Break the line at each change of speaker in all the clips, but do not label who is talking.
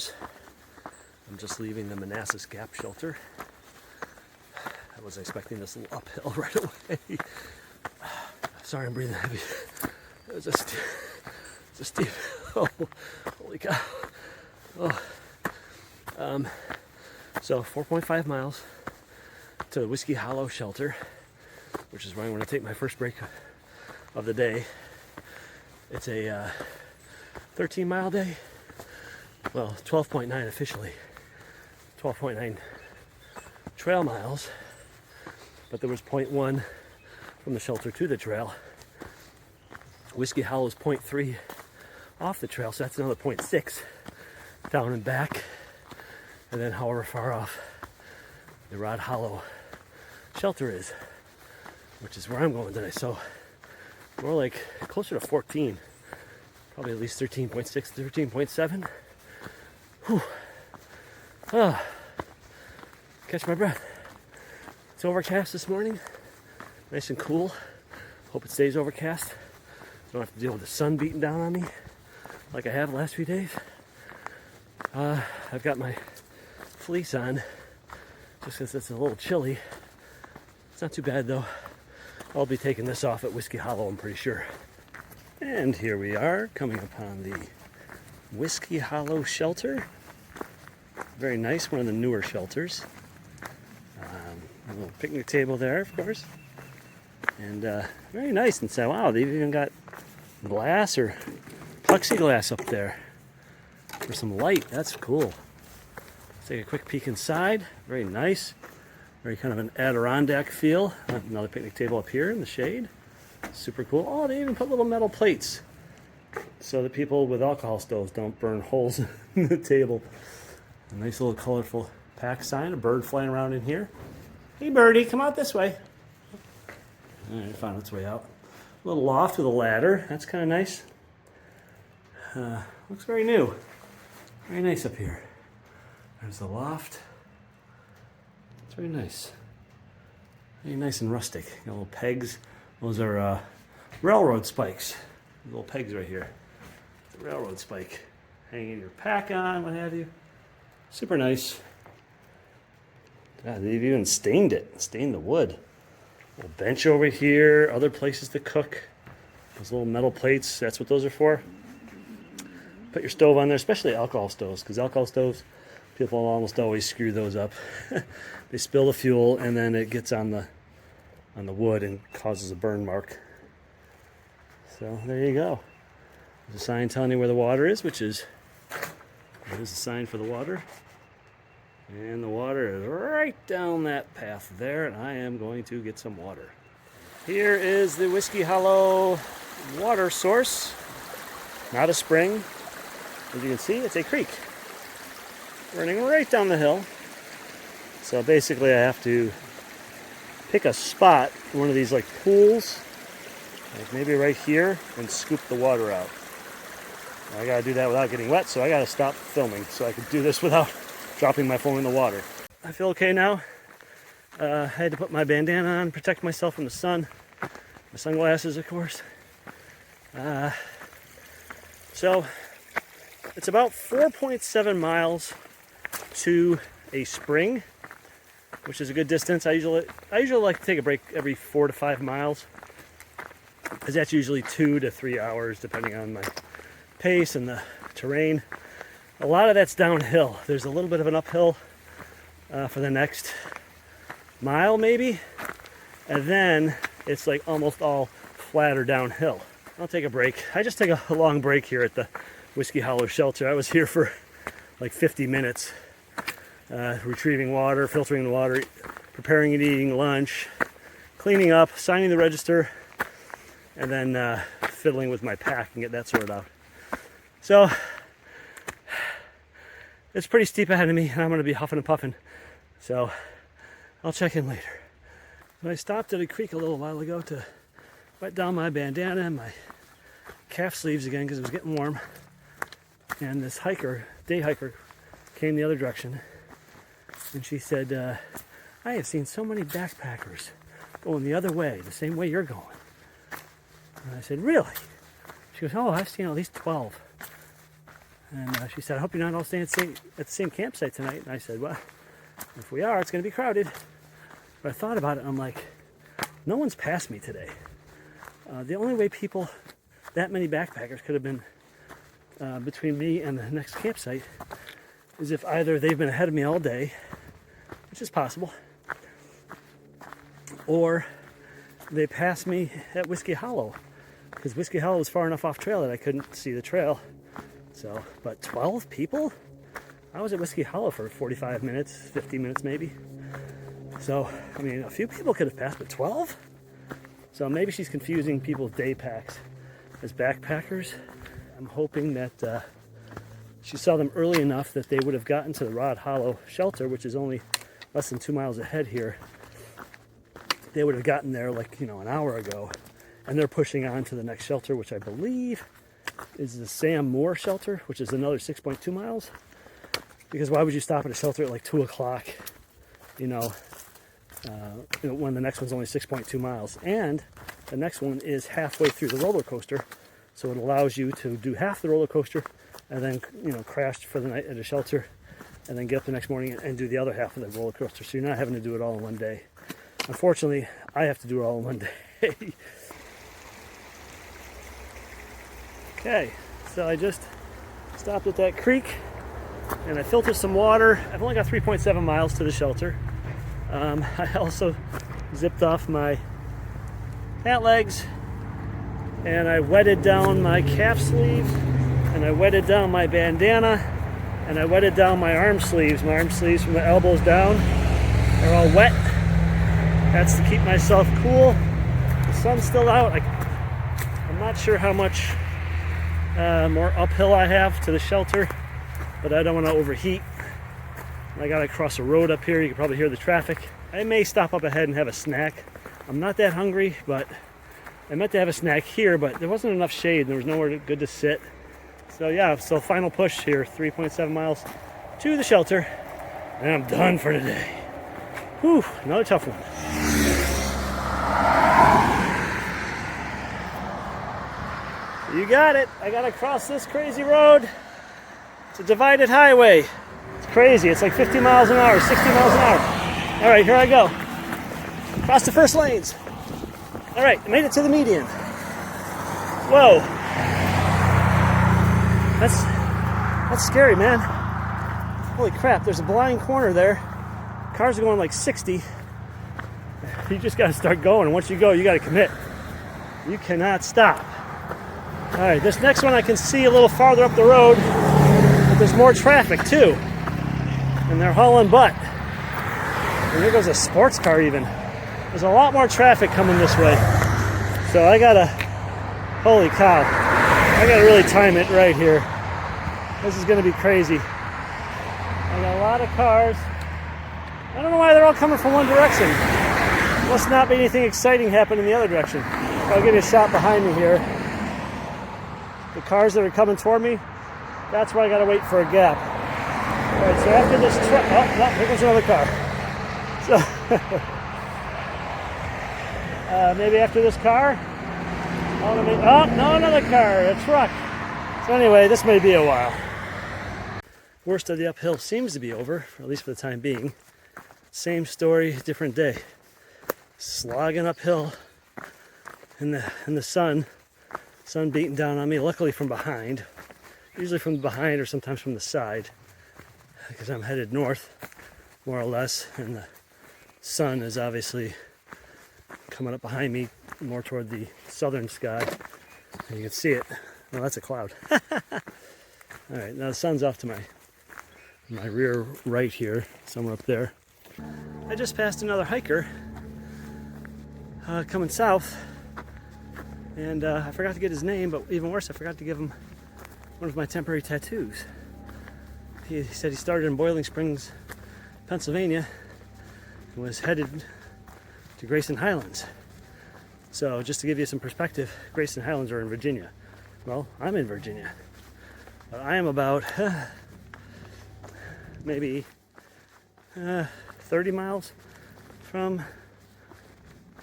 shelters. I'm just leaving the Manassas Gap shelter. I was expecting this little uphill right away. Sorry, I'm breathing heavy. It was just steep. Oh, holy cow. Oh. So 4.5 miles to the Whiskey Hollow shelter, which is where I'm going to take my first break of the day. It's a 13-mile day. Well, 12.9 officially. 12.9 trail miles. But there was 0.1 from the shelter to the trail. Whiskey Hollow is 0.3 off the trail, so that's another 0.6 down and back. And then however far off the Rod Hollow shelter is, which is where I'm going today. So more like closer to 14, probably at least 13.6, 13.7. Whew. Ah. Catch my breath. It's overcast this morning, nice and cool. Hope it stays overcast. Don't have to deal with the sun beating down on me like I have the last few days. I've got my fleece on just because it's a little chilly. It's not too bad though. I'll be taking this off at Whiskey Hollow, I'm pretty sure. And here we are coming upon the Whiskey Hollow shelter. Very nice, one of the newer shelters. A little picnic table there, of course. And very nice inside. Wow, they've even got glass or plexiglass up there for some light. That's cool. Let's take a quick peek inside. Very nice. Very kind of an Adirondack feel. Another picnic table up here in the shade. Super cool. Oh, they even put little metal plates so that people with alcohol stoves don't burn holes in the table. A nice little colorful pack sign. A bird flying around in here. Hey birdie, come out this way. Alright, found its way out. A little loft with a ladder. That's kind of nice. Looks very new. Very nice up here. There's the loft. It's very nice. Very nice and rustic. Got little pegs. Those are railroad spikes. Little pegs right here. The railroad spike. Hanging your pack on, what have you. Super nice. God, they've even stained it. Stained the wood. Little bench over here. Other places to cook. Those little metal plates. That's what those are for. Put your stove on there, especially alcohol stoves, because alcohol stoves, people almost always screw those up. They spill the fuel, and then it gets on the wood and causes a burn mark. So there you go. There's a sign telling you where the water is, which is there's a sign for the water. And the water is right down that path there, and I am going to get some water. Here is the Whiskey Hollow water source. Not a spring. As you can see, it's a creek running right down the hill. So basically I have to pick a spot, one of these like pools, like maybe right here, and scoop the water out. I gotta do that without getting wet, so I gotta stop filming so I can do this without dropping my phone in the water. I feel okay now. I had to put my bandana on, protect myself from the sun. My sunglasses, of course. So it's about 4.7 miles to a spring, which is a good distance. I usually like to take a break every 4 to 5 miles, because that's usually 2 to 3 hours, depending on my pace and the terrain. A lot of that's downhill. There's a little bit of an uphill for the next mile, maybe, and then it's like almost all flat or downhill. I'll take a break. I just take a long break here at the Whiskey Hollow shelter. I was here for like 50 minutes, retrieving water, filtering the water, preparing and eating lunch, cleaning up, signing the register, and then fiddling with my pack and get that sorted out. So it's pretty steep ahead of me, and I'm going to be huffing and puffing. So I'll check in later. I stopped at a creek a little while ago to wet down my bandana and my calf sleeves again because it was getting warm. And this day hiker, came the other direction. And she said, I have seen so many backpackers going the other way, the same way you're going. And I said, really? She goes, oh, I've seen at least 12. And she said, I hope you're not all staying at the same campsite tonight. And I said, well, if we are, it's going to be crowded. But I thought about it, and I'm like, no one's passed me today. The only way that many backpackers could have been between me and the next campsite is if either they've been ahead of me all day, which is possible, or they passed me at Whiskey Hollow, because Whiskey Hollow was far enough off trail that I couldn't see the trail. So, but 12 people? I was at Whiskey Hollow for 45 minutes, 50 minutes maybe. So, I mean, a few people could have passed, but 12? So maybe she's confusing people's day packs as backpackers. I'm hoping that she saw them early enough that they would have gotten to the Rod Hollow shelter, which is only less than 2 miles ahead here. They would have gotten there like, an hour ago. And they're pushing on to the next shelter, which I believe is the Sam Moore shelter, which is another 6.2 miles. Because why would you stop at a shelter at like 2 o'clock, when the next one's only 6.2 miles. And the next one is halfway through the roller coaster. So it allows you to do half the roller coaster and then, crash for the night at a shelter and then get up the next morning and do the other half of the roller coaster. So you're not having to do it all in one day. Unfortunately, I have to do it all in one day. Okay, so I just stopped at that creek and I filtered some water. I've only got 3.7 miles to the shelter. I also zipped off my pant legs and I wetted down my calf sleeve and I wetted down my bandana and I wetted down my arm sleeves. My arm sleeves from the elbows down are all wet. That's to keep myself cool. The sun's still out. I'm not sure how much more uphill I have to the shelter, but I don't want to overheat. I gotta cross a road up here. You can probably hear the traffic. I may stop up ahead and have a snack. I'm not that hungry, but I meant to have a snack here, but there wasn't enough shade. There was nowhere good to sit. So yeah, so final push here, 3.7 miles to the shelter, and I'm done for today. Whew, another tough one. You got it. I gotta cross this crazy road. It's a divided highway. It's crazy. It's like 50 miles an hour, 60 miles an hour. All right, here I go. Cross the first lanes. All right, I made it to the median. Whoa. That's scary, man. Holy crap, there's a blind corner there. Cars are going like 60. You just gotta start going, and once you go, you gotta commit. You cannot stop. All right, this next one I can see a little farther up the road, but there's more traffic too. And they're hauling butt. And here goes a sports car even. There's a lot more traffic coming this way. So I gotta, holy cow, I gotta really time it right here. This is gonna be crazy. I got a lot of cars. I don't know why they're all coming from one direction. Must not be anything exciting happening in the other direction. I'll give you a shot behind me here. The cars that are coming toward me, that's where I gotta wait for a gap. All right, so after this truck, oh, no, here goes another car. So, maybe after this car, oh, no, another car, a truck. So anyway, this may be a while. Worst of the uphill seems to be over, at least for the time being. Same story, different day. Slogging uphill in the sun beating down on me, luckily from behind. Usually from behind or sometimes from the side, because I'm headed north, more or less, and the sun is obviously coming up behind me, more toward the southern sky, and you can see it. Well, that's a cloud. All right, now the sun's off to my rear right here, somewhere up there. I just passed another hiker coming south, and I forgot to get his name, but even worse, I forgot to give him one of my temporary tattoos. He said he started in Boiling Springs, Pennsylvania, and was headed to Grayson Highlands. So just to give you some perspective, Grayson Highlands are in Virginia. Well, I'm in Virginia, but I am about maybe 30 miles from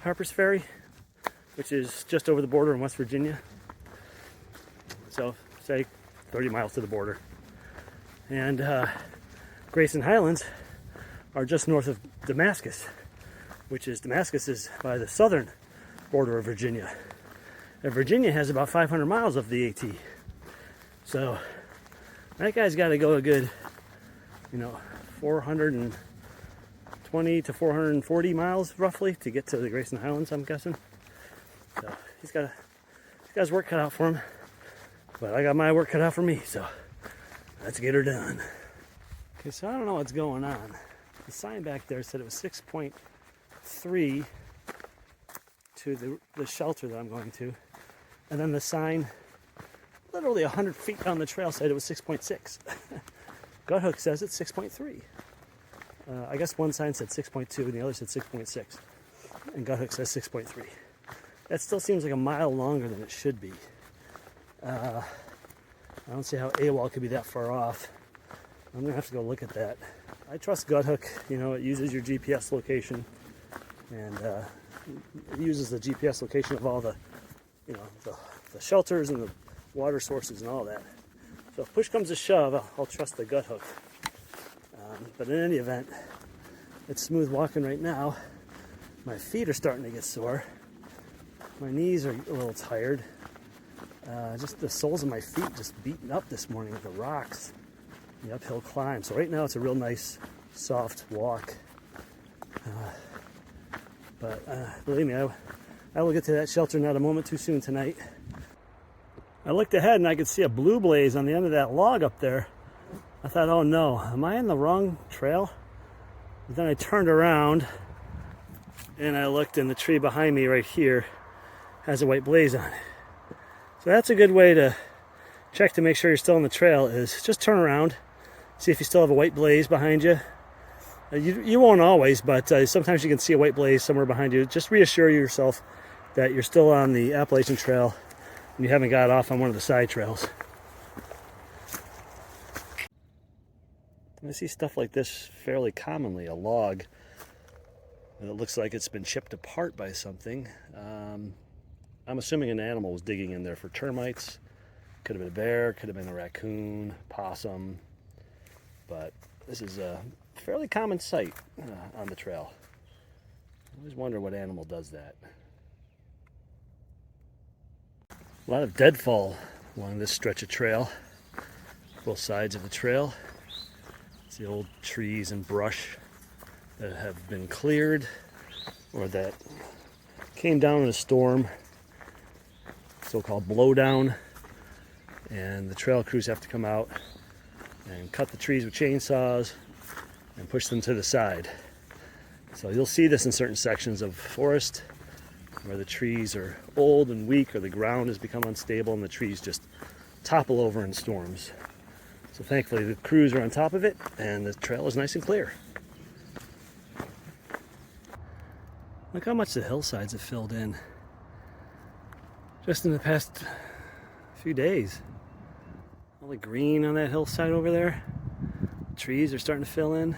Harper's Ferry, which is just over the border in West Virginia. So say 30 miles to the border. And Grayson Highlands are just north of Damascus, Damascus is by the southern border of Virginia. And Virginia has about 500 miles of the AT. So that guy's got to go a good, 420 to 440 miles roughly to get to the Grayson Highlands, I'm guessing. So he's got his work cut out for him. But I got my work cut out for me, so let's get her done. Okay, so I don't know what's going on. The sign back there said it was 6.3 to the shelter that I'm going to. And then the sign, literally 100 feet down the trail, said it was 6.6. Guthook says it's 6.3. I guess one sign said 6.2 and the other said 6.6. And Guthook says 6.3. That still seems like a mile longer than it should be. I don't see how AWOL could be that far off. I'm going to have to go look at that. I trust Guthook. It uses your GPS location. And it uses the GPS location of all the shelters and the water sources and all that. So if push comes to shove, I'll trust the Guthook. But in any event, it's smooth walking right now. My feet are starting to get sore. My knees are a little tired. Just the soles of my feet just beaten up this morning with the rocks, the uphill climb. So right now it's a real nice, soft walk. But believe me, I will get to that shelter not a moment too soon tonight. I looked ahead and I could see a blue blaze on the end of that log up there. I thought, oh no, am I in the wrong trail? But then I turned around and I looked, and the tree behind me right here has a white blaze on it. So that's a good way to check to make sure you're still on the trail, is just turn around, see if you still have a white blaze behind you. You won't always, but sometimes you can see a white blaze somewhere behind you. Just reassure yourself that you're still on the Appalachian Trail and you haven't got off on one of the side trails. I see stuff like this fairly commonly, a log that looks like it's been chipped apart by something. I'm assuming an animal was digging in there for termites. Could have been a bear, could have been a raccoon, possum, but this is a fairly common sight on the trail. I always wonder what animal does that. A lot of deadfall along this stretch of trail, both sides of the trail. It's the old trees and brush that have been cleared or that came down in a storm, so-called blowdown, and the trail crews have to come out and cut the trees with chainsaws and push them to the side. So you'll see this in certain sections of forest where the trees are old and weak, or the ground has become unstable and the trees just topple over in storms. So thankfully the crews are on top of it and the trail is nice and clear. Look how much the hillsides have filled in just in the past few days. All the green on that hillside over there. The trees are starting to fill in.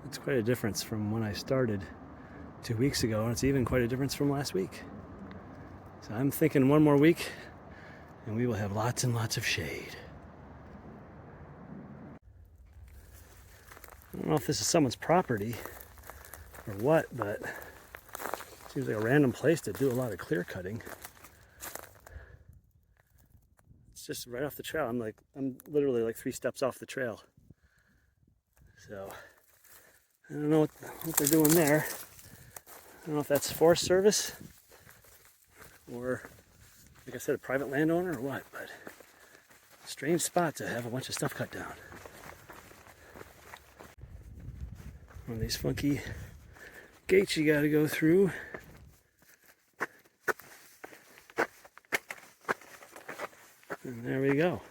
It's quite a difference from when I started 2 weeks ago, and it's even quite a difference from last week. So I'm thinking one more week and we will have lots and lots of shade. I don't know if this is someone's property or what, but it seems like a random place to do a lot of clear cutting. It's just right off the trail. I'm literally like 3 steps off the trail. So I don't know what they're doing there. I don't know if that's Forest Service or, like I said, a private landowner or what, but strange spot to have a bunch of stuff cut down. One of these funky gates you gotta go through. And there we go.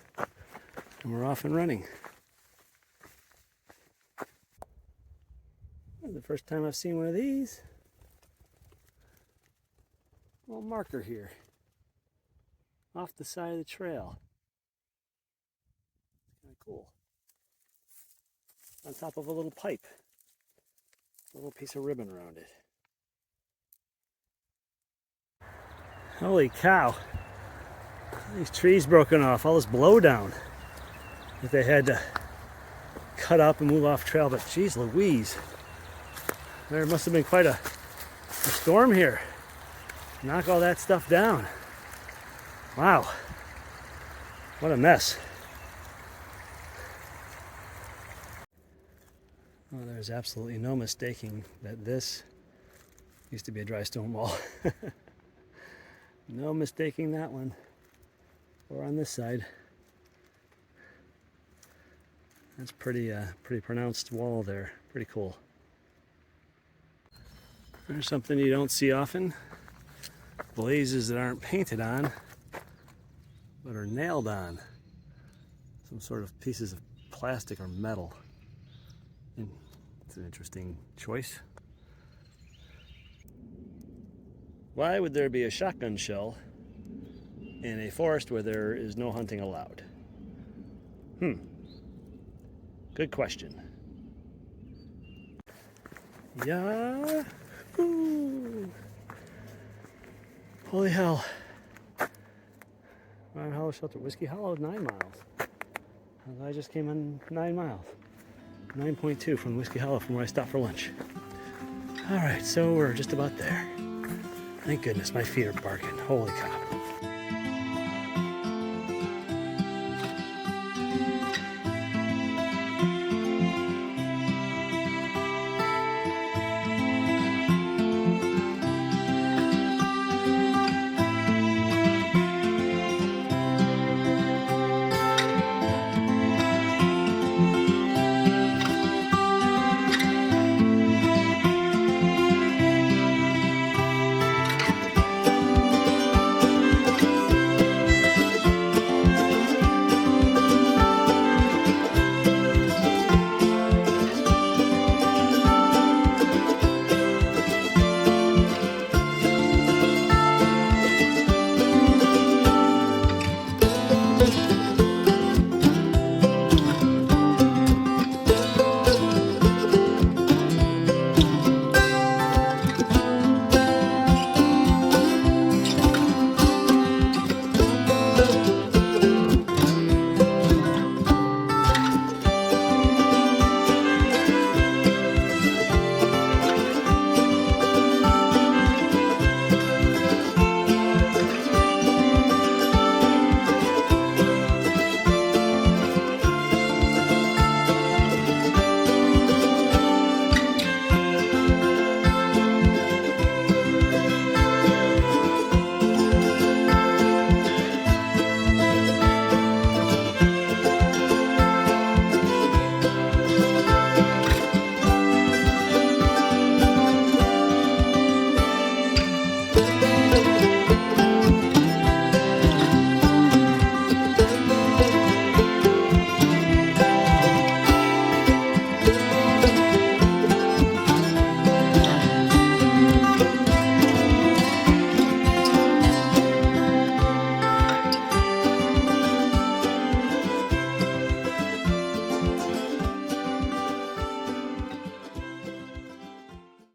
And we're off and running. This is the first time I've seen one of these. Little marker here. Off the side of the trail. Kind of cool. On top of a little pipe. A little piece of ribbon around it. Holy cow. These trees broken off, all this blowdown. that they had to cut up and move off trail, but geez Louise, there must have been quite a storm here. Knock all that stuff down. Wow, what a mess. Well, there's absolutely no mistaking that this used to be a dry stone wall. No mistaking that one. Or on this side. That's pretty pronounced wall there. Pretty cool. There's something you don't see often. Blazes that aren't painted on, but are nailed on. Some sort of pieces of plastic or metal. It's an interesting choice. Why would there be a shotgun shell in a forest where there is no hunting allowed? Good question. Yahoo! Holy hell. Iron Hollow Shelter, Whiskey Hollow, 9 miles. I just came on 9 miles. 9.2 from Whiskey Hollow from where I stopped for lunch. Alright, so we're just about there. Thank goodness, my feet are barking. Holy cow.